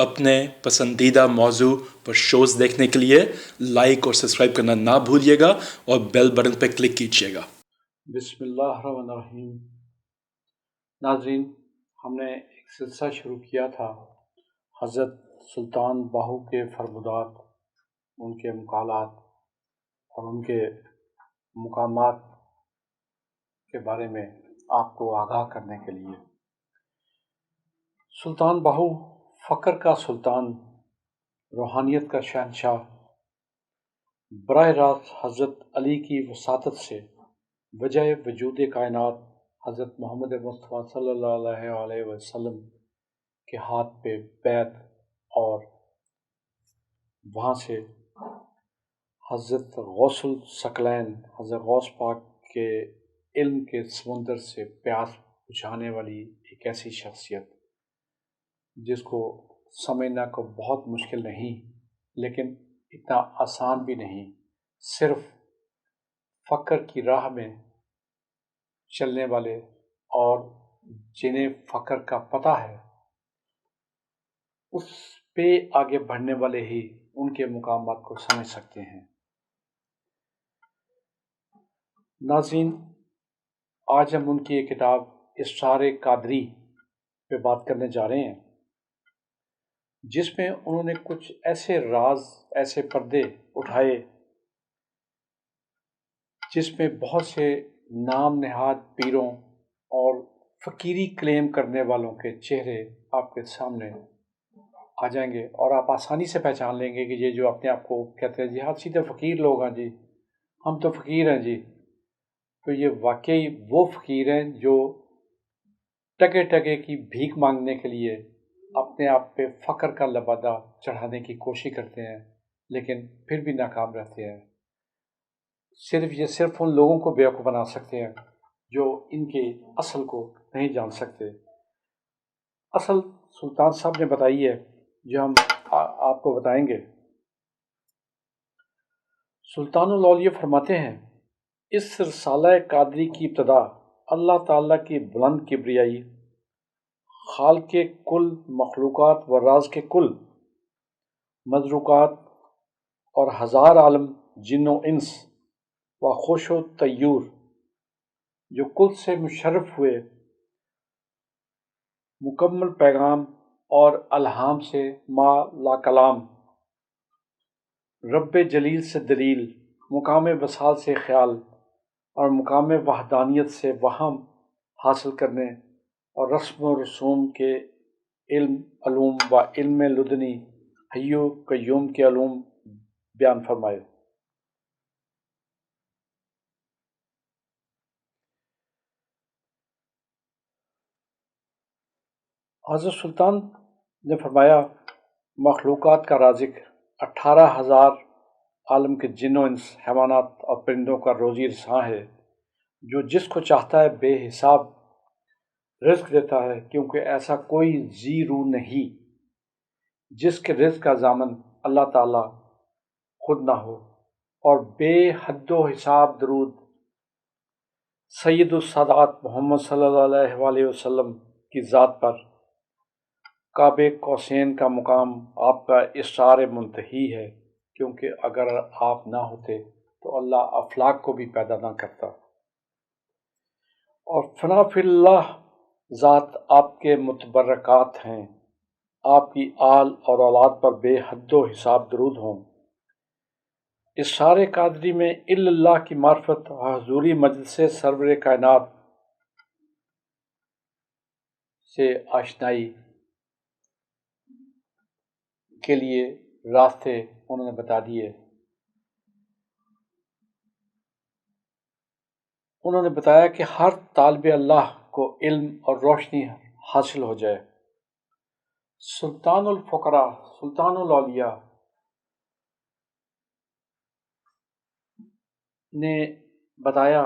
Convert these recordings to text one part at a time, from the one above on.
اپنے پسندیدہ موضوع پر شوز دیکھنے کے لیے لائک اور سبسکرائب کرنا نہ بھولیے گا اور بیل بٹن پہ کلک کیجیے گا۔ بسم اللہ الرحمن الرحیم۔ ناظرین، ہم نے ایک سلسلہ شروع کیا تھا حضرت سلطان باہو کے فرمودات، ان کے مقالات اور ان کے مقامات کے بارے میں آپ کو آگاہ کرنے کے لیے۔ سلطان باہو فقر کا سلطان، روحانیت کا شہنشاہ، براہ راست حضرت علی کی وساطت سے وجہ وجود کائنات حضرت محمد مصطفیٰ صلی اللہ علیہ وسلم کے ہاتھ پہ بیعت اور وہاں سے حضرت غوث الثقلین، حضرت غوث پاک کے علم کے سمندر سے پیاس بجھانے والی ایک ایسی شخصیت جس کو سمجھنا کو بہت مشکل نہیں، لیکن اتنا آسان بھی نہیں۔ صرف فقر کی راہ میں چلنے والے اور جنہیں فقر کا پتہ ہے، اس پہ آگے بڑھنے والے ہی ان کے مقامات کو سمجھ سکتے ہیں۔ ناظرین، آج ہم ان کی ایک کتاب اسرار قادری پہ بات کرنے جا رہے ہیں، جس میں انہوں نے کچھ ایسے راز، ایسے پردے اٹھائے جس میں بہت سے نام نہاد پیروں اور فقیری کلیم کرنے والوں کے چہرے آپ کے سامنے آ جائیں گے، اور آپ آسانی سے پہچان لیں گے کہ یہ جو اپنے آپ کو کہتے ہیں جی ہاں سیدھے فقیر لوگ ہیں، جی ہم تو فقیر ہیں جی، تو یہ واقعی وہ فقیر ہیں جو ٹکے ٹکے کی بھیک مانگنے کے لیے اپنے آپ پہ فقر کا لبادہ چڑھانے کی کوشش کرتے ہیں، لیکن پھر بھی ناکام رہتے ہیں۔ صرف ان لوگوں کو بیوقوف بنا سکتے ہیں جو ان کے اصل کو نہیں جان سکتے۔ اصل سلطان صاحب نے بتائی ہے جو ہم آپ کو بتائیں گے۔ سلطان الاولیاء فرماتے ہیں، اس رسالہ قادری کی ابتدا اللہ تعالیٰ کی بلند کبریائی، خالق کے کل مخلوقات و راز کے کل مذروقات اور ہزار عالم جن و انس و خوش و طیور جو کل سے مشرف ہوئے مکمل پیغام اور الہام سے ما لا کلام، رب جلیل سے دلیل، مقام وصال سے خیال اور مقام وحدانیت سے وہم حاصل کرنے اور رسم و رسوم کے علوم و علم لدنی حی و قیوم کے علوم بیان فرمائے۔ حضرت سلطان نے فرمایا، مخلوقات کا رازق 18,000 عالم کے جن و انس، حیوانات اور پرندوں کا روزی رساں ہے، جو جس کو چاہتا ہے بے حساب رزق دیتا ہے، کیونکہ ایسا کوئی ذی روح نہیں جس کے رزق کا ضامن اللہ تعالیٰ خود نہ ہو، اور بے حد و حساب درود سید السادات محمد صلی اللہ علیہ وسلم کی ذات پر۔ قاب قوسین کا مقام آپ کا اسرار منتہی ہے، کیونکہ اگر آپ نہ ہوتے تو اللہ افلاک کو بھی پیدا نہ کرتا، اور فنا فی اللہ ذات آپ کے متبرکات ہیں، آپ کی آل اور اولاد پر بے حد و حساب درود ہوں۔ اسرار قادری میں اللہ کی معرفت اور حضوری مجلس سرور کائنات سے آشنائی کے لیے راستے انہوں نے بتا دیے۔ انہوں نے بتایا کہ ہر طالب اللہ کو علم اور روشنی حاصل ہو جائے۔ سلطان الفقراء، سلطان الاولیاء نے بتایا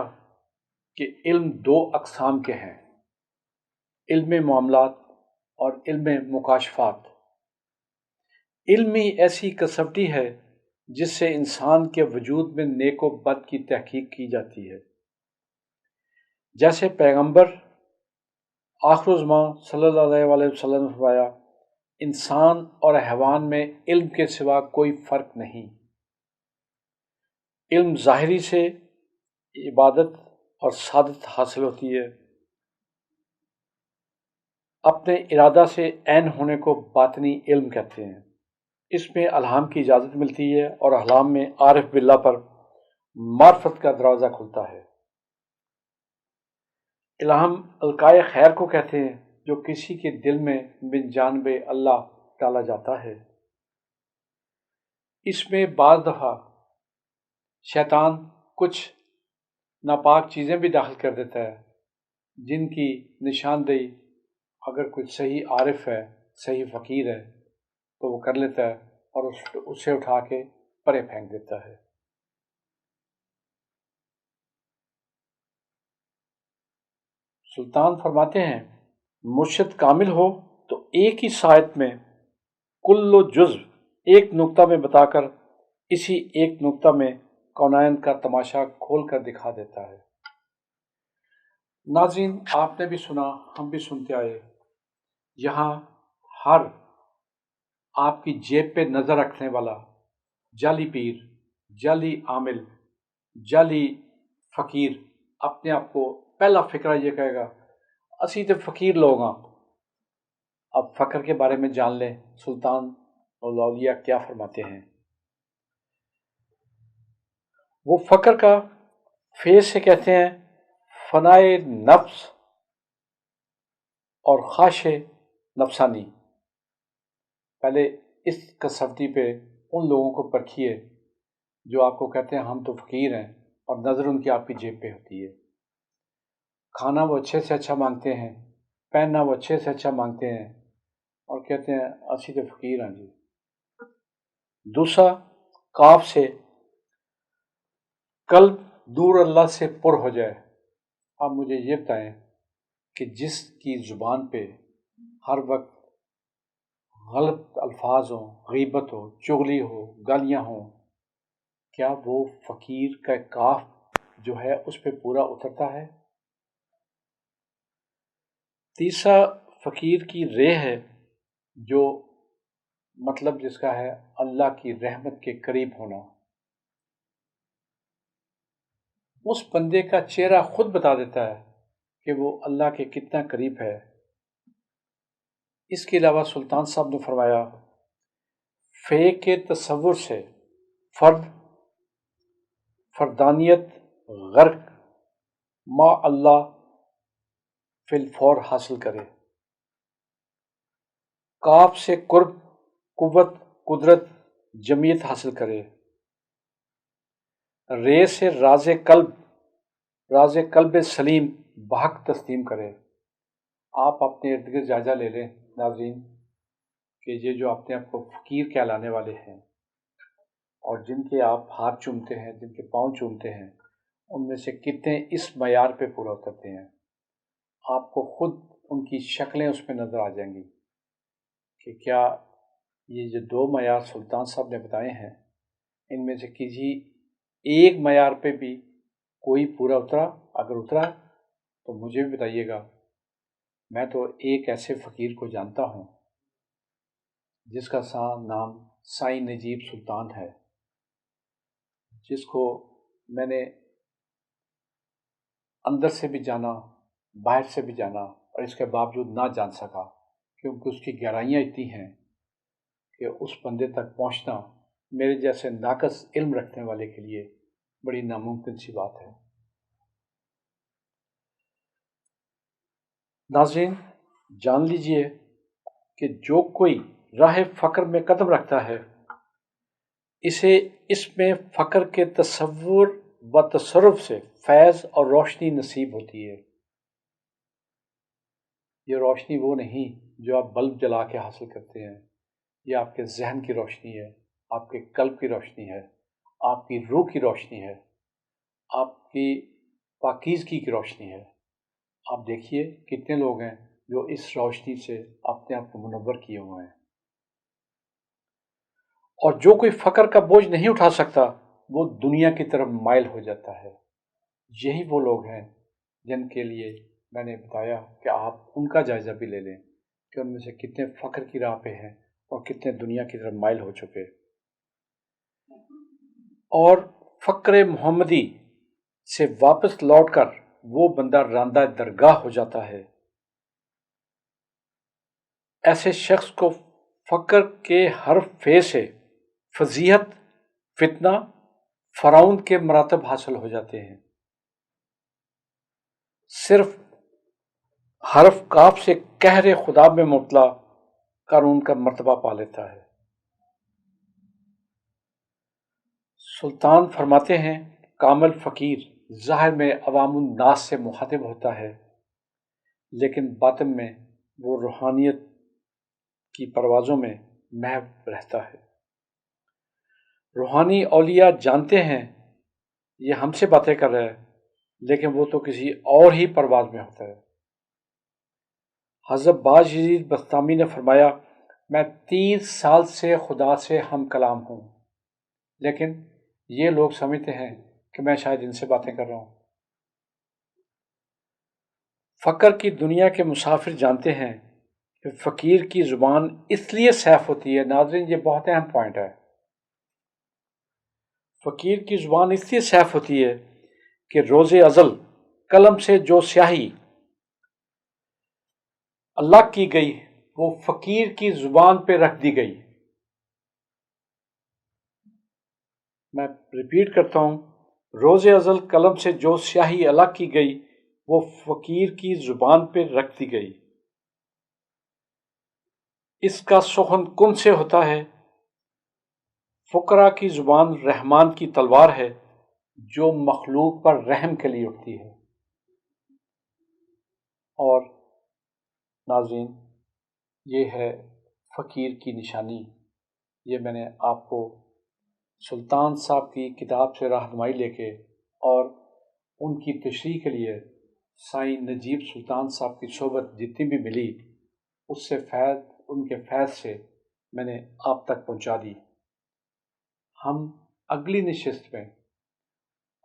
کہ علم دو اقسام کے ہیں، علم معاملات اور علم مکاشفات۔ علم ہی ایسی کسوٹی ہے جس سے انسان کے وجود میں نیک و بد کی تحقیق کی جاتی ہے۔ جیسے پیغمبر آخر الزمان صلی اللہ علیہ وسلم نے فرمایا، انسان اور حیوان میں علم کے سوا کوئی فرق نہیں۔ علم ظاہری سے عبادت اور سعادت حاصل ہوتی ہے، اپنے ارادہ سے عین ہونے کو باطنی علم کہتے ہیں۔ اس میں الہام کی اجازت ملتی ہے اور الہام میں عارف باللہ پر معرفت کا دروازہ کھلتا ہے۔ الہام القائے خیر کو کہتے ہیں جو کسی کے دل میں من جانب اللہ ڈالا جاتا ہے۔ اس میں بعض دفعہ شیطان کچھ ناپاک چیزیں بھی داخل کر دیتا ہے، جن کی نشاندہی اگر کوئی صحیح عارف ہے، صحیح فقیر ہے تو وہ کر لیتا ہے اور اسے اٹھا کے پرے پھینک دیتا ہے۔ سلطان فرماتے ہیں مرشد کامل ہو تو ایک ہی ساعت میں کل و جزو ایک نقطہ میں بتا کر اسی ایک نقطہ میں کونین کا تماشا کھول کر دکھا دیتا ہے۔ ناظرین، آپ نے بھی سنا، ہم بھی سنتے آئے، یہاں ہر آپ کی جیب پہ نظر رکھنے والا جعلی پیر، جعلی عامل، جعلی فقیر اپنے آپ کو پہلا فکرہ یہ کہے گا اسی تے فقیر لوگ ہاں۔ اب فقر کے بارے میں جان لیں سلطان الاولیاء کیا فرماتے ہیں۔ وہ فقر کا فیض سے کہتے ہیں فنائے نفس اور خواہش نفسانی۔ پہلے اس کسوٹی پہ ان لوگوں کو پرکھیے جو آپ کو کہتے ہیں ہم تو فقیر ہیں اور نظر ان کی آپ کی جیب پہ ہوتی ہے۔ کھانا وہ اچھے سے اچھا مانگتے ہیں، پہننا وہ اچھے سے اچھا مانگتے ہیں اور کہتے ہیں اسی تو فقیر ہیں جی۔ دوسرا کاف سے قلب نور اللہ سے پر ہو جائے۔ آپ مجھے یہ بتائیں کہ جس کی زبان پہ ہر وقت غلط الفاظ ہوں، غیبت ہو، چغلی ہو، گالیاں ہوں، کیا وہ فقیر کا کاف جو ہے اس پہ پورا اترتا ہے؟ تیسرا فقیر کی رے ہے جو مطلب جس کا ہے اللہ کی رحمت کے قریب ہونا۔ اس بندے کا چہرہ خود بتا دیتا ہے کہ وہ اللہ کے کتنا قریب ہے۔ اس کے علاوہ سلطان صاحب نے فرمایا فے کے تصور سے فردانیت غرق ما اللہ فی الفور حاصل کرے۔ کاف سے قرب، قوت، قدرت، جمعیت حاصل کرے۔ رے سے راز قلب سلیم بحق تسلیم کرے۔ آپ اپنے ارد گرد جائزہ لے لیں ناظرین کہ یہ جو اپنے آپ کو فقیر کہلانے والے ہیں اور جن کے آپ ہاتھ چومتے ہیں، جن کے پاؤں چومتے ہیں، ان میں سے کتنے اس معیار پہ پورا اترتے ہیں۔ آپ کو خود ان کی شکلیں اس پہ نظر آ جائیں گی کہ کیا یہ جو دو معیار سلطان صاحب نے بتائے ہیں ان میں سے کسی ایک معیار پہ بھی کوئی پورا اترا؟ اگر اترا تو مجھے بھی بتائیے گا۔ میں تو ایک ایسے فقیر کو جانتا ہوں جس کا نام سائیں نجیب سلطان ہے، جس کو میں نے اندر سے بھی جانا، باہر سے بھی جانا اور اس کے باوجود نہ جان سکا، کیونکہ اس کی گہرائیاں اتنی ہیں کہ اس بندے تک پہنچنا میرے جیسے ناقص علم رکھنے والے کے لیے بڑی ناممکن سی بات ہے۔ ناظرین، جان لیجئے کہ جو کوئی راہ فقر میں قدم رکھتا ہے اسے اس میں فقر کے تصور و تصرف سے فیض اور روشنی نصیب ہوتی ہے۔ یہ روشنی وہ نہیں جو آپ بلب جلا کے حاصل کرتے ہیں، یہ آپ کے ذہن کی روشنی ہے، آپ کے قلب کی روشنی ہے، آپ کی روح کی روشنی ہے، آپ کی پاکیزگی کی روشنی ہے۔ آپ دیکھیے کتنے لوگ ہیں جو اس روشنی سے اپنے آپ کو منور کیے ہوئے ہیں۔ اور جو کوئی فقر کا بوجھ نہیں اٹھا سکتا وہ دنیا کی طرف مائل ہو جاتا ہے۔ یہی وہ لوگ ہیں جن کے لیے میں نے بتایا کہ آپ ان کا جائزہ بھی لے لیں کہ ان میں سے کتنے فقر کی راہ پہ ہیں اور کتنے دنیا کی طرف مائل ہو چکے، اور فقر محمدی سے واپس لوٹ کر وہ بندہ راندہ درگاہ ہو جاتا ہے۔ ایسے شخص کو فقر کے ہر فے سے فضیحت، فتنہ، فرعون کے مراتب حاصل ہو جاتے ہیں۔ صرف حرف کاف سے قہر خدا میں مبتلا قارون کا مرتبہ پا لیتا ہے۔ سلطان فرماتے ہیں کامل فقیر ظاہر میں عوام الناس سے مخاطب ہوتا ہے، لیکن باطن میں وہ روحانیت کی پروازوں میں محو رہتا ہے۔ روحانی اولیاء جانتے ہیں یہ ہم سے باتیں کر رہا ہے، لیکن وہ تو کسی اور ہی پرواز میں ہوتا ہے۔ حضرت باز یزید بستامی نے فرمایا، میں 30 سال سے خدا سے ہم کلام ہوں، لیکن یہ لوگ سمجھتے ہیں کہ میں شاید ان سے باتیں کر رہا ہوں۔ فقر کی دنیا کے مسافر جانتے ہیں کہ فقیر کی زبان اس لیے سیف ہوتی ہے، ناظرین یہ بہت اہم پوائنٹ ہے، فقیر کی زبان اس لیے سیف ہوتی ہے کہ روز ازل قلم سے جو سیاہی اللہ کی گئی وہ فقیر کی زبان پہ رکھ دی گئی۔ میں ریپیٹ کرتا ہوں، روز ازل قلم سے جو سیاہی اللہ کی گئی وہ فقیر کی زبان پہ رکھ دی گئی۔ اس کا سخن کن سے ہوتا ہے۔ فقراء کی زبان رحمان کی تلوار ہے جو مخلوق پر رحم کے لیے اٹھتی ہے۔ اور ناظرین یہ ہے فقیر کی نشانی۔ یہ میں نے آپ کو سلطان صاحب کی کتاب سے رہنمائی لے کے اور ان کی تشریح کے لیے سائیں نجیب سلطان صاحب کی صحبت جتنی بھی ملی اس سے فیض، ان کے فیض سے میں نے آپ تک پہنچا دی۔ ہم اگلی نشست میں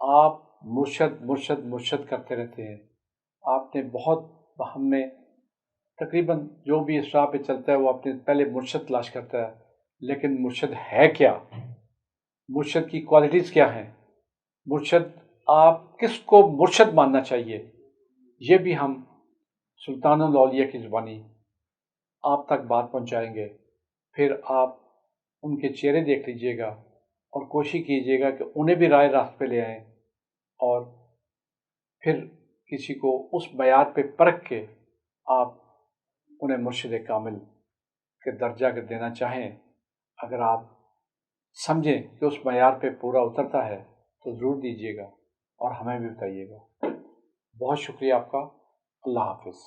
آپ مرشد مرشد مرشد کرتے رہتے ہیں۔ آپ نے بہت، ہم نے تقریباً جو بھی اس راہ پہ چلتا ہے وہ اپنے پہلے مرشد تلاش کرتا ہے، لیکن مرشد ہے کیا؟ مرشد کی کوالٹیز کیا ہیں؟ مرشد، آپ کس کو مرشد ماننا چاہیے؟ یہ بھی ہم سلطان الاولیاء کی زبانی آپ تک بات پہنچائیں گے۔ پھر آپ ان کے چہرے دیکھ لیجئے گا اور کوشش کیجئے گا کہ انہیں بھی رائے راست پہ لے آئیں، اور پھر کسی کو اس معیار پہ پرکھ کے آپ انہیں مرشد کامل کے درجہ کے دینا چاہیں۔ اگر آپ سمجھیں کہ اس معیار پہ پورا اترتا ہے تو ضرور دیجیے گا اور ہمیں بھی بتائیے گا۔ بہت شکریہ آپ کا۔ اللہ حافظ۔